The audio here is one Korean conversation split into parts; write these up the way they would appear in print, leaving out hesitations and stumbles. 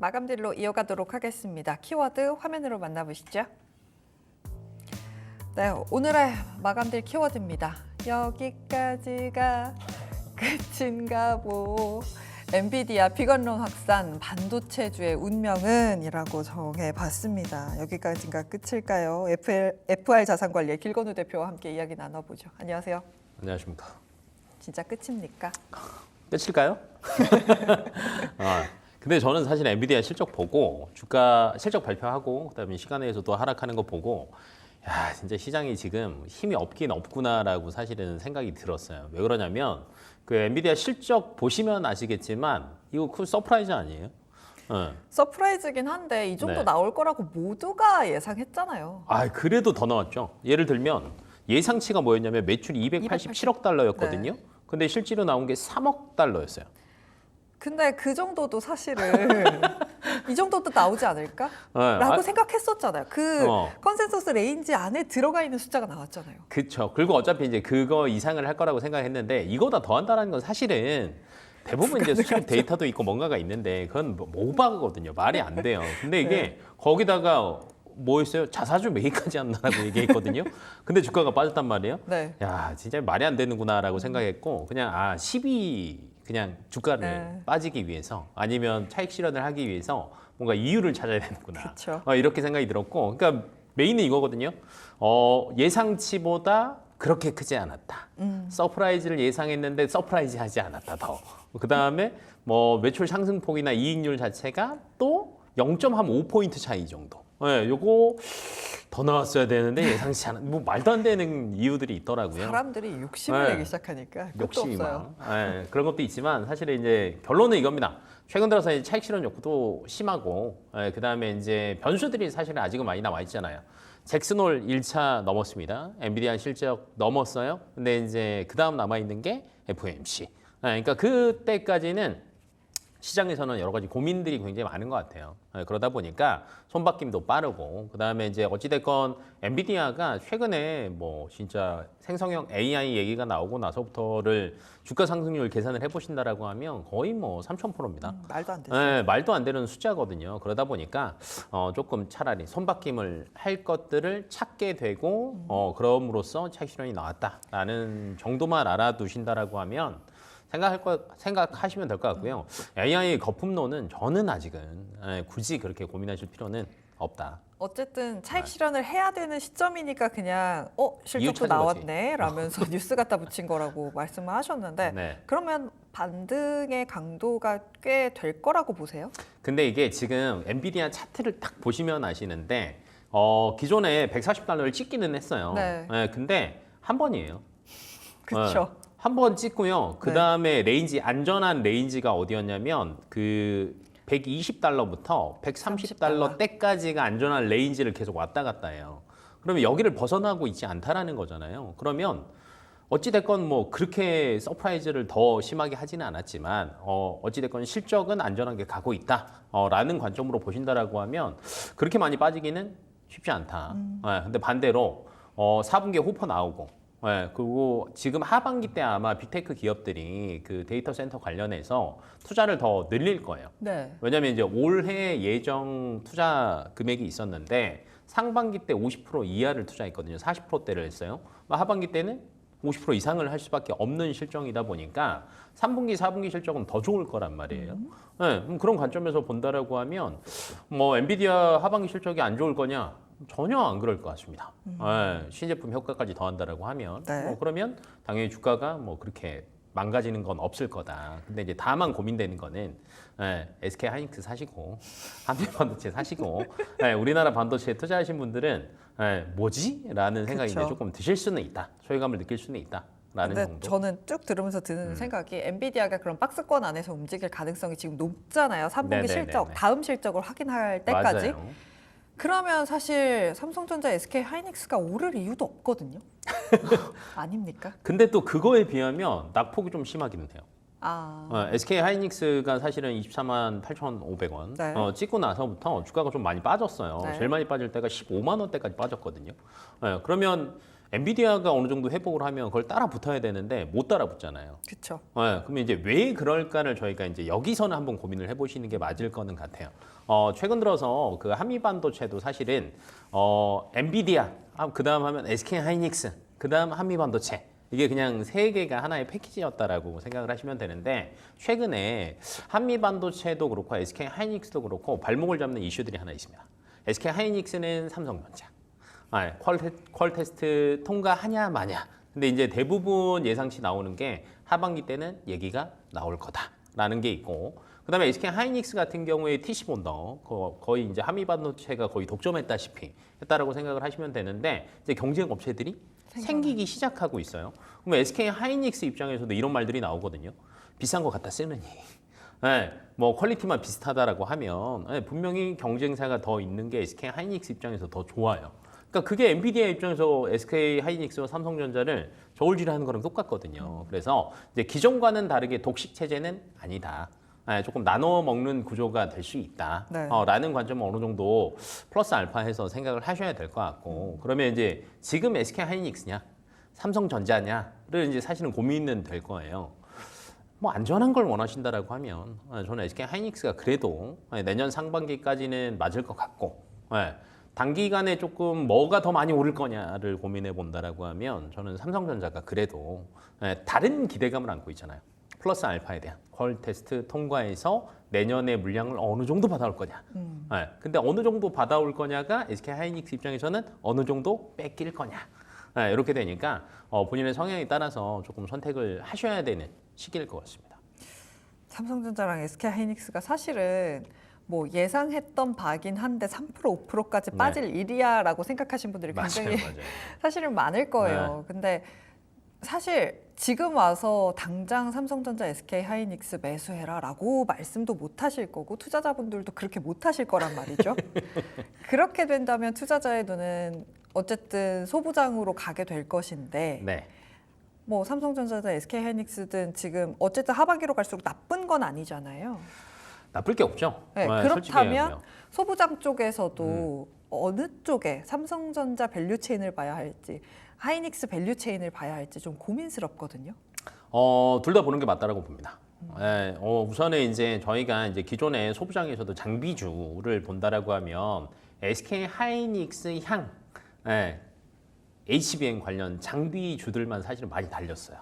마감딜로 이어가도록 하겠습니다. 키워드 화면으로 만나보시죠. 네, 오늘의 마감딜 키워드입니다. 여기까지가 끝인가 보. 엔비디아 비건론 확산 반도체주의 운명은? 이라고 정해봤습니다. 여기까지가 끝일까요? FR 자산관리의 길건우 대표와 함께 이야기 나눠보죠. 안녕하세요. 안녕하십니까. 진짜 끝입니까? 끝일까요? 근데 저는 사실 엔비디아 실적 보고 주가 실적 발표하고 그다음에 시간에서도 하락하는 거 보고 야 진짜 시장이 지금 힘이 없긴 없구나라고 사실은 생각이 들었어요. 왜 그러냐면 그 엔비디아 실적 보시면 아시겠지만 이거 큰 서프라이즈 아니에요? 서프라이즈긴 한데 이 정도 네. 나올 거라고 모두가 예상했잖아요. 아 그래도 더 나왔죠. 예를 들면 예상치가 뭐였냐면 매출이 287억 달러였거든요. 네. 근데 실제로 나온 게 3억 달러였어요. 근데 그 정도도 사실은 이 정도도 나오지 않을까? 네. 라고 생각했었잖아요. 그 어. 컨센서스 레인지 안에 들어가 있는 숫자가 나왔잖아요. 그렇죠. 그리고 어차피 이제 그거 이상을 할 거라고 생각했는데 이거보다 더 한다는 건 사실은 대부분 이제 수출 데이터도 있고 뭔가가 있는데 그건 모바거든요. 말이 안 돼요. 근데 이게 네. 거기다가 뭐였어요? 자사주 매입하지 않나라고 얘기했거든요. 근데 주가가 빠졌단 말이에요. 네. 야, 진짜 말이 안 되는구나라고 생각했고 그냥 10이 그냥 주가를 네. 빠지기 위해서 아니면 차익 실현을 하기 위해서 뭔가 이유를 찾아야 되는구나. 그쵸. 이렇게 생각이 들었고 그러니까 메인은 이거거든요. 예상치보다 그렇게 크지 않았다. 서프라이즈를 예상했는데 서프라이즈 하지 않았다 더. 그다음에 뭐 매출 상승폭이나 이익률 자체가 또 0.5포인트 차이 정도. 예, 요거 더 나왔어야 되는데 예상치 않은 뭐 말도 안 되는 이유들이 있더라고요. 사람들이 욕심을 네. 내기 시작하니까 끝도 욕심이 없어요. 예, 그런 것도 있지만 사실은 이제 결론은 이겁니다. 최근 들어서 이제 차익 실현 욕구도 심하고 그다음에 이제 변수들이 사실은 아직은 많이 나와 있잖아요. 잭슨홀 1차 넘었습니다. 엔비디아 실적 넘었어요. 근데 이제 그다음 남아 있는 게 FOMC. 그러니까 그때까지는 시장에서는 여러 가지 고민들이 굉장히 많은 것 같아요. 그러다 보니까 손바뀜도 빠르고 그다음에 이제 어찌됐건 엔비디아가 최근에 뭐 진짜 생성형 AI 얘기가 나오고 나서부터를 주가 상승률 계산을 해보신다라고 하면 거의 뭐 3,000%입니다. 말도 안 되죠. 네, 말도 안 되는 숫자거든요. 그러다 보니까 조금 차라리 손바뀜을 할 것들을 찾게 되고 그럼으로써 차익 실현이 나왔다라는 정도만 알아두신다라고 하면 생각하시면 될 것 같고요. AI 거품론은 저는 아직은 굳이 그렇게 고민하실 필요는 없다. 어쨌든 차익 실현을 해야 되는 시점이니까 그냥 실적도 이유 찾은 거지. 나왔네 라면서 뉴스 갖다 붙인 거라고 말씀을 하셨는데 네. 그러면 반등의 강도가 꽤 될 거라고 보세요? 근데 이게 지금 엔비디아 차트를 딱 보시면 아시는데 기존에 140달러를 찍기는 했어요. 네. 근데 한 번이에요. 그렇죠. 한 번 찍고요. 그 다음에 레인지 안전한 레인지가 어디였냐면 그 120달러부터 130달러 때까지가 안전한 레인지를 계속 왔다 갔다 해요. 그러면 여기를 벗어나고 있지 않다라는 거잖아요. 그러면 어찌됐건 뭐 그렇게 서프라이즈를 더 심하게 하지는 않았지만 어찌됐건 실적은 안전하게 가고 있다라는 관점으로 보신다라고 하면 그렇게 많이 빠지기는 쉽지 않다. 근데 반대로 4분기에 호퍼 나오고 그리고 지금 하반기 때 아마 빅테크 기업들이 그 데이터 센터 관련해서 투자를 더 늘릴 거예요. 네. 왜냐하면 이제 올해 예정 투자 금액이 있었는데 상반기 때 50% 이하를 투자했거든요. 40%대를 했어요. 하반기 때는 50% 이상을 할 수밖에 없는 실정이다 보니까 3분기, 4분기 실적은 더 좋을 거란 말이에요. 그런 관점에서 본다라고 하면 뭐 엔비디아 하반기 실적이 안 좋을 거냐? 전혀 안 그럴 것 같습니다. 신제품 효과까지 더한다라고 하면 네. 그러면 당연히 주가가 뭐 그렇게 망가지는 건 없을 거다. 근데 이제 다만 고민되는 거는 SK 하이닉스 사시고 한미반도체 사시고 우리나라 반도체에 투자하신 분들은 뭐지? 라는 생각이 이제 그쵸. 조금 드실 수는 있다. 소외감을 느낄 수는 있다. 라는 근데 정도. 저는 쭉 들으면서 드는 생각이 엔비디아가 그런 박스권 안에서 움직일 가능성이 지금 높잖아요. 3분기 네네네네. 실적, 다음 실적을 확인할 때까지. 맞아요. 그러면 사실 삼성전자, SK 하이닉스가 오를 이유도 없거든요. 아닙니까? 근데 또 그거에 비하면 낙폭이 좀 심하기는 해요. 아, SK 하이닉스가 사실은 24만 8,500원 네. 찍고 나서부터 주가가 좀 많이 빠졌어요. 네. 제일 많이 빠질 때가 15만 원대까지 빠졌거든요. 그러면 엔비디아가 어느 정도 회복을 하면 그걸 따라 붙어야 되는데 못 따라 붙잖아요. 그렇죠. 네, 그러면 이제 왜 그럴까를 저희가 이제 여기서는 한번 고민을 해보시는 게 맞을 거는 같아요. 최근 들어서 그 한미 반도체도 사실은 엔비디아, 그다음 하면 SK 하이닉스, 그다음 한미 반도체. 이게 그냥 세 개가 하나의 패키지였다라고 생각을 하시면 되는데 최근에 한미 반도체도 그렇고 SK 하이닉스도 그렇고 발목을 잡는 이슈들이 하나 있습니다. SK 하이닉스는 삼성전자. 퀄 테스트 통과하냐 마냐. 근데 이제 대부분 예상치 나오는 게 하반기 때는 얘기가 나올 거다라는 게 있고, 그다음에 SK 하이닉스 같은 경우에 TC 본더 거의 이제 한미 반도체가 거의 독점했다시피 했다라고 생각을 하시면 되는데 이제 경쟁 업체들이 생기기 시작하고 있어요. 그럼 SK 하이닉스 입장에서도 이런 말들이 나오거든요. 비싼 거 갖다 쓰느니. 네, 뭐 퀄리티만 비슷하다라고 하면 분명히 경쟁사가 더 있는 게 SK 하이닉스 입장에서 더 좋아요. 그러니까 그게 엔비디아 입장에서 SK 하이닉스와 삼성전자를 저울질하는 거랑 똑같거든요. 그래서 이제 기존과는 다르게 독식 체제는 아니다. 조금 나눠 먹는 구조가 될 수 있다. 네. 라는 관점을 어느 정도 플러스 알파해서 생각을 하셔야 될 것 같고, 그러면 이제 지금 SK 하이닉스냐, 삼성전자냐를 이제 사실은 고민은 될 거예요. 뭐 안전한 걸 원하신다라고 하면 저는 SK 하이닉스가 그래도 내년 상반기까지는 맞을 것 같고, 단기간에 조금 뭐가 더 많이 오를 거냐를 고민해 본다라고 하면 저는 삼성전자가 그래도 다른 기대감을 안고 있잖아요. 플러스 알파에 대한 퀄 테스트 통과해서 내년에 물량을 어느 정도 받아올 거냐. 근데 어느 정도 받아올 거냐가 SK 하이닉스 입장에서는 어느 정도 뺏길 거냐. 이렇게 되니까 본인의 성향에 따라서 조금 선택을 하셔야 되는 시기일 것 같습니다. 삼성전자랑 SK 하이닉스가 사실은 뭐 예상했던 바긴 한데 3% 5%까지 빠질 일이야라고 생각하신 분들이 굉장히 맞아요. 사실은 많을 거예요. 근데 사실 지금 와서 당장 삼성전자, SK 하이닉스 매수해라라고 말씀도 못 하실 거고 투자자분들도 그렇게 못 하실 거란 말이죠. 그렇게 된다면 투자자의 눈은 어쨌든 소부장으로 가게 될 것인데 네. 뭐 삼성전자든 SK 하이닉스든 지금 어쨌든 하반기로 갈수록 나쁜 건 아니잖아요. 나쁠 게 없죠. 네, 솔직히 그렇다면 얘기하면. 소부장 쪽에서도 어느 쪽에 삼성전자 밸류체인을 봐야 할지 하이닉스 밸류체인을 봐야 할지 좀 고민스럽거든요. 둘 다 보는 게 맞다라고 봅니다. 우선은 이제 저희가 이제 기존의 소부장에서도 장비주를 본다라고 하면 SK 하이닉스 향 HBM 관련 장비주들만 사실은 많이 달렸어요.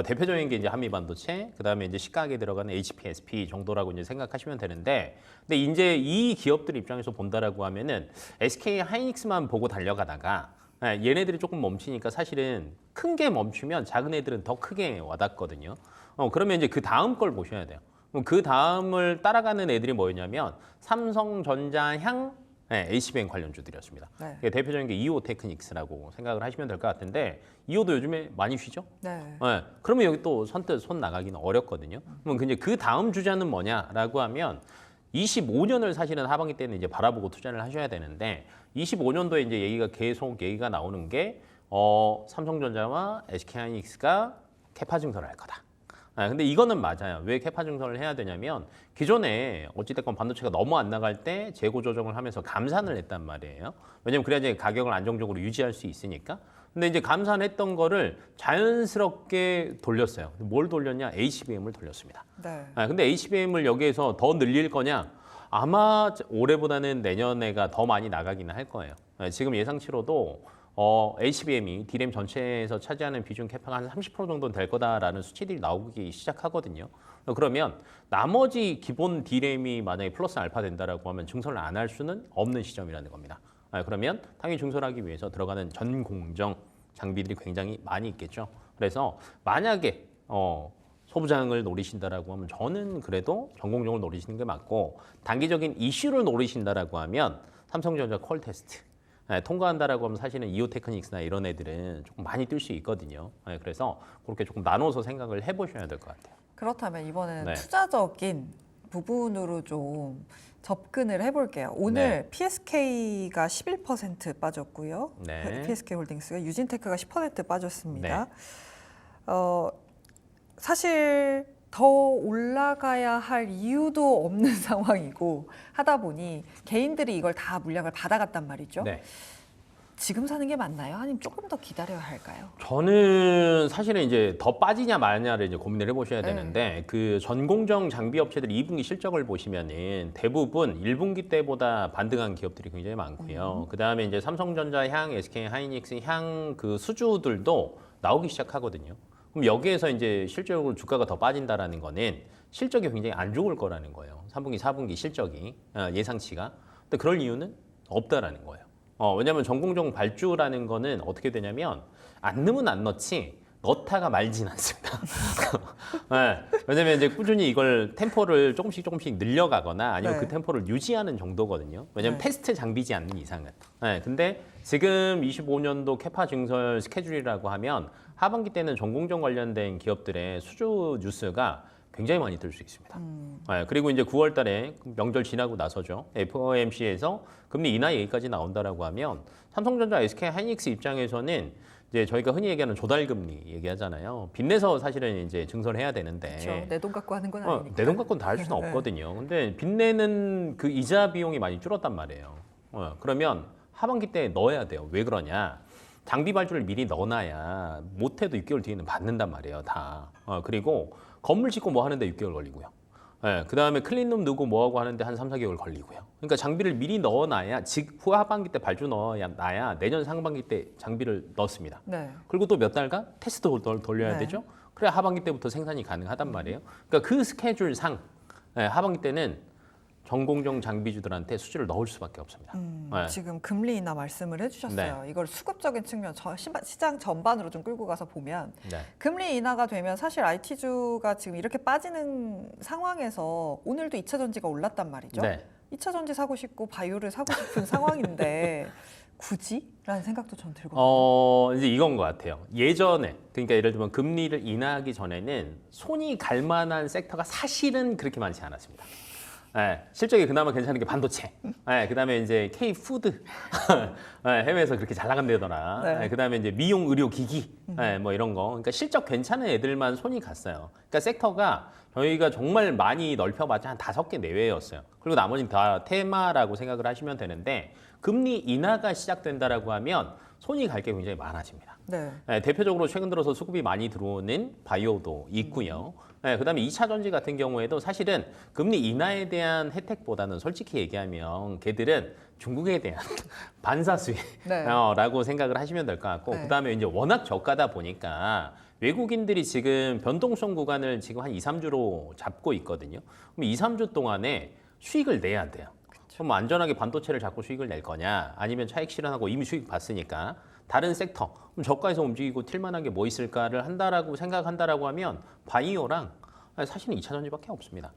대표적인 게 이제 한미 반도체, 그다음에 이제 시가하게 들어가는 HPSP 정도라고 이제 생각하시면 되는데, 근데 이제 이 기업들 입장에서 본다라고 하면은 SK 하이닉스만 보고 달려가다가 얘네들이 조금 멈추니까 사실은 큰 게 멈추면 작은 애들은 더 크게 와닿거든요. 그러면 이제 그 다음 걸 보셔야 돼요. 그 다음을 따라가는 애들이 뭐였냐면 삼성전자향 HBM 관련주들이었습니다. 네. 대표적인 게 이오 테크닉스라고 생각을 하시면 될 것 같은데 이오도 요즘에 많이 쉬죠? 네. 그러면 여기 또 선뜻 손 나가기는 어렵거든요. 그럼 이제 그 다음 주자는 뭐냐라고 하면 25년을 사실은 하반기 때는 이제 바라보고 투자를 하셔야 되는데 25년도에 이제 얘기가 나오는 게 삼성전자와 SK하이닉스가 캐파 증설을 할 거다. 근데 이거는 맞아요. 왜 캐파 증설을 해야 되냐면 기존에 어찌됐건 반도체가 너무 안 나갈 때 재고 조정을 하면서 감산을 했단 말이에요. 왜냐면 그래야 이제 가격을 안정적으로 유지할 수 있으니까. 근데 이제 감산했던 거를 자연스럽게 돌렸어요. 뭘 돌렸냐? HBM을 돌렸습니다. 네. 근데 HBM을 여기에서 더 늘릴 거냐? 아마 올해보다는 내년에가 더 많이 나가기는 할 거예요. 지금 예상치로도 HBM이 D램 전체에서 차지하는 비중 캐파가 한 30% 정도는 될 거다라는 수치들이 나오기 시작하거든요. 그러면 나머지 기본 D램이 만약에 플러스 알파 된다라고 하면 증설을 안 할 수는 없는 시점이라는 겁니다. 그러면 당연히 증설하기 위해서 들어가는 전공정 장비들이 굉장히 많이 있겠죠. 그래서 만약에 소부장을 노리신다라고 하면 저는 그래도 전공정을 노리시는 게 맞고 단기적인 이슈를 노리신다라고 하면 삼성전자 퀄 테스트 통과한다라고 하면 사실은 이오 테크닉스나 이런 애들은 조금 많이 뛸 수 있거든요. 그래서 그렇게 조금 나눠서 생각을 해보셔야 될 것 같아요. 그렇다면 이번에는 네. 투자적인 부분으로 좀 접근을 해볼게요. 오늘 PSK가 11% 빠졌고요. 네. PSK 홀딩스가 유진테크가 10% 빠졌습니다. 네. 사실 더 올라가야 할 이유도 없는 상황이고 하다 보니 개인들이 이걸 다 물량을 받아갔단 말이죠. 네. 지금 사는 게 맞나요? 아니면 조금 더 기다려야 할까요? 저는 사실은 이제 더 빠지냐 마냐를 이제 고민을 해보셔야 되는데 그 전공정 장비 업체들 2분기 실적을 보시면은 대부분 1분기 때보다 반등한 기업들이 굉장히 많고요. 그 다음에 이제 삼성전자 향, SK 하이닉스 향 그 수주들도 나오기 시작하거든요. 그럼 여기에서 이제 실질적으로 주가가 더 빠진다라는 거는 실적이 굉장히 안 좋을 거라는 거예요. 3분기, 4분기 실적이 예상치가. 근데 그럴 이유는 없다라는 거예요. 왜냐하면 전공정 발주라는 거는 어떻게 되냐면 안 넣으면 안 넣지 넣다가 말진 않습니다. 네, 왜냐하면 이제 꾸준히 이걸 템포를 조금씩 늘려가거나 아니면 네. 그 템포를 유지하는 정도거든요. 왜냐하면 네. 테스트 장비지 않는 이상은. 네, 근데 지금 25년도 캐파 증설 스케줄이라고 하면 하반기 때는 전공정 관련된 기업들의 수주 뉴스가 굉장히 많이 들 수 있습니다. 네, 그리고 이제 9월 달에 명절 지나고 나서죠. FOMC에서 금리 인하 얘기까지 나온다라고 하면 삼성전자, SK 하이닉스 입장에서는 이제 저희가 흔히 얘기하는 조달금리 얘기하잖아요. 빚내서 사실은 이제 증설을 해야 되는데 그렇죠. 내 돈 갖고 하는 건 아니니까. 내 돈 갖고는 다 할 수는 네. 없거든요. 근데 빚내는 그 이자 비용이 많이 줄었단 말이에요. 그러면 하반기 때 넣어야 돼요. 왜 그러냐? 장비 발주를 미리 넣어놔야 못해도 6개월 뒤에는 받는단 말이에요. 다. 그리고 건물 짓고 뭐 하는데 6개월 걸리고요. 그 다음에 클린룸 넣고 뭐하고 하는데 한 3, 4개월 걸리고요. 그러니까 장비를 미리 넣어놔야 후 하반기 때 발주 넣어놔야 내년 상반기 때 장비를 넣습니다. 네. 그리고 또 몇 달간 테스트 돌려야 네. 되죠. 그래야 하반기 때부터 생산이 가능하단 말이에요. 그러니까 그 스케줄상 하반기 때는 전공정 장비주들한테 수주를 넣을 수밖에 없습니다. 네. 지금 금리 인하 말씀을 해주셨어요. 이걸 수급적인 측면, 시장 전반으로 좀 끌고 가서 보면 네. 금리 인하가 되면 사실 IT주가 지금 이렇게 빠지는 상황에서 오늘도 2차 전지가 올랐단 말이죠. 네. 2차 전지 사고 싶고 바이오를 사고 싶은 상황인데 굳이? 라는 생각도 전 들거든요. 이제 이건 것 같아요. 예전에, 그러니까 예를 들면 금리를 인하하기 전에는 손이 갈 만한 섹터가 사실은 그렇게 많지 않았습니다. 실적이 그나마 괜찮은 게 반도체. 그다음에 이제 K 푸드 해외에서 그렇게 잘 나간다더라. 네. 그다음에 이제 미용 의료 기기 뭐 이런 거. 그러니까 실적 괜찮은 애들만 손이 갔어요. 그러니까 섹터가 저희가 정말 많이 넓혀봤자 한 5개 내외였어요. 그리고 나머지는 다 테마라고 생각을 하시면 되는데 금리 인하가 시작된다라고 하면 손이 갈 게 굉장히 많아집니다. 네. 대표적으로 최근 들어서 수급이 많이 들어오는 바이오도 있고요. 그다음에 2차 전지 같은 경우에도 사실은 금리 인하에 대한 혜택보다는 솔직히 얘기하면 걔들은 중국에 대한 반사 수익이라고 생각을 하시면 될 것 같고 네. 그다음에 이제 워낙 저가다 보니까 외국인들이 지금 변동성 구간을 지금 한 2, 3주로 잡고 있거든요. 그럼 2, 3주 동안에 수익을 내야 돼요. 그럼 안전하게 반도체를 잡고 수익을 낼 거냐 아니면 차익 실현하고 이미 수익 봤으니까 다른 섹터 그럼 저가에서 움직이고 튈만한 게 뭐 있을까를 한다라고 생각한다라고 하면 바이오랑 사실은 2차 전지밖에 없습니다.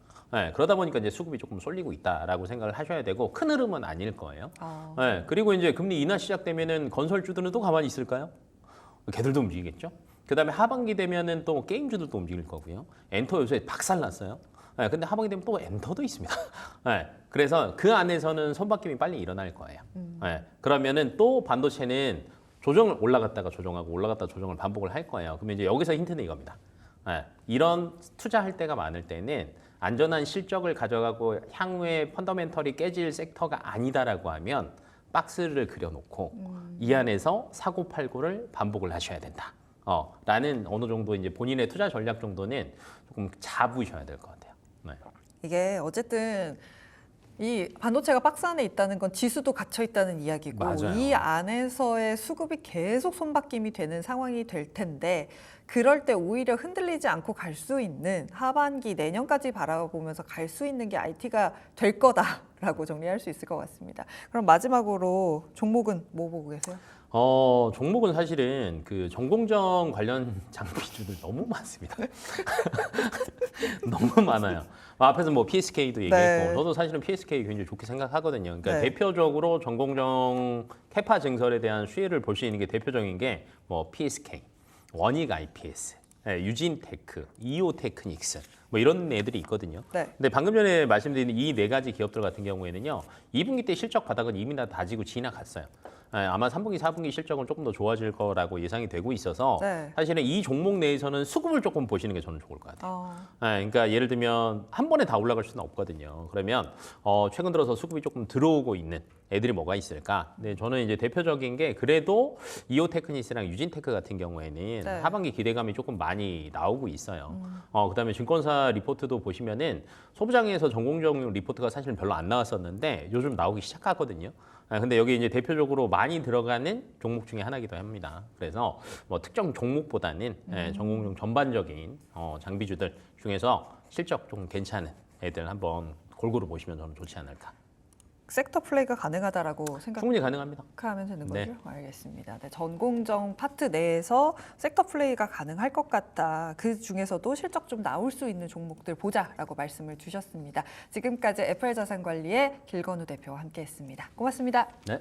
그러다 보니까 이제 수급이 조금 쏠리고 있다라고 생각을 하셔야 되고 큰 흐름은 아닐 거예요. 그리고 이제 금리 인하 시작되면은 건설주들은 또 가만히 있을까요? 걔들도 움직이겠죠. 그다음에 하반기 되면은 또 게임주들도 움직일 거고요. 엔터 요새 박살났어요. 근데 하반기 되면 또 엔터도 있습니다. 그래서 그 안에서는 손바뀜이 빨리 일어날 거예요. 그러면은 또 반도체는 조정을 올라갔다가 조정하고 올라갔다가 조정을 반복을 할 거예요. 그러면 이제 여기서 힌트는 이겁니다. 이런 투자할 때가 많을 때는 안전한 실적을 가져가고 향후에 펀더멘털이 깨질 섹터가 아니다라고 하면 박스를 그려놓고 이 안에서 사고 팔고를 반복을 하셔야 된다. 라는 어느 정도 이제 본인의 투자 전략 정도는 조금 잡으셔야 될 것 같아요. 이게 어쨌든 이 반도체가 박스 안에 있다는 건 지수도 갇혀 있다는 이야기고 맞아요. 이 안에서의 수급이 계속 손바뀜이 되는 상황이 될 텐데 그럴 때 오히려 흔들리지 않고 갈 수 있는 하반기 내년까지 바라보면서 갈 수 있는 게 IT가 될 거다라고 정리할 수 있을 것 같습니다. 그럼 마지막으로 종목은 뭐 보고 계세요? 종목은 사실은 그 전공정 관련 장비주들 너무 많습니다. 너무 많아요. 앞에서 뭐 PSK도 얘기했고, 네. 저도 사실은 PSK 굉장히 좋게 생각하거든요. 그러니까 네. 대표적으로 전공정 캐파 증설에 대한 수혜를 볼 수 있는 게 대표적인 게 뭐 PSK, 원익 IPS, 유진테크, 이오테크닉스, 뭐 이런 애들이 있거든요. 네. 근데 방금 전에 말씀드린 이 네 가지 기업들 같은 경우에는요, 2분기 때 실적 바닥은 이미 다 다지고 지나갔어요. 예, 아마 3분기, 4분기 실적은 조금 더 좋아질 거라고 예상이 되고 있어서 네. 사실은 이 종목 내에서는 수급을 조금 보시는 게 저는 좋을 것 같아요. 어, 그러니까 예를 들면 한 번에 다 올라갈 수는 없거든요. 그러면 최근 들어서 수급이 조금 들어오고 있는 애들이 뭐가 있을까? 네, 저는 이제 대표적인 게 그래도 이오테크니스랑 유진테크 같은 경우에는 네. 하반기 기대감이 조금 많이 나오고 있어요. 그다음에 증권사 리포트도 보시면은 소부장에서 전공정 리포트가 사실은 별로 안 나왔었는데 요즘 나오기 시작하거든요. 근데 여기 이제 대표적으로 많이 들어가는 종목 중에 하나이기도 합니다. 그래서 뭐 특정 종목보다는 전공정 전반적인 장비주들 중에서 실적 좀 괜찮은 애들 한번 골고루 보시면 저는 좋지 않을까. 섹터 플레이가 가능하다라고 충분히 가능합니다. 생각하면 되는 네. 거죠? 알겠습니다. 네, 전공정 파트 내에서 섹터 플레이가 가능할 것 같다. 그 중에서도 실적 좀 나올 수 있는 종목들 보자라고 말씀을 주셨습니다. 지금까지 FR자산관리의 길건우 대표와 함께했습니다. 고맙습니다. 네.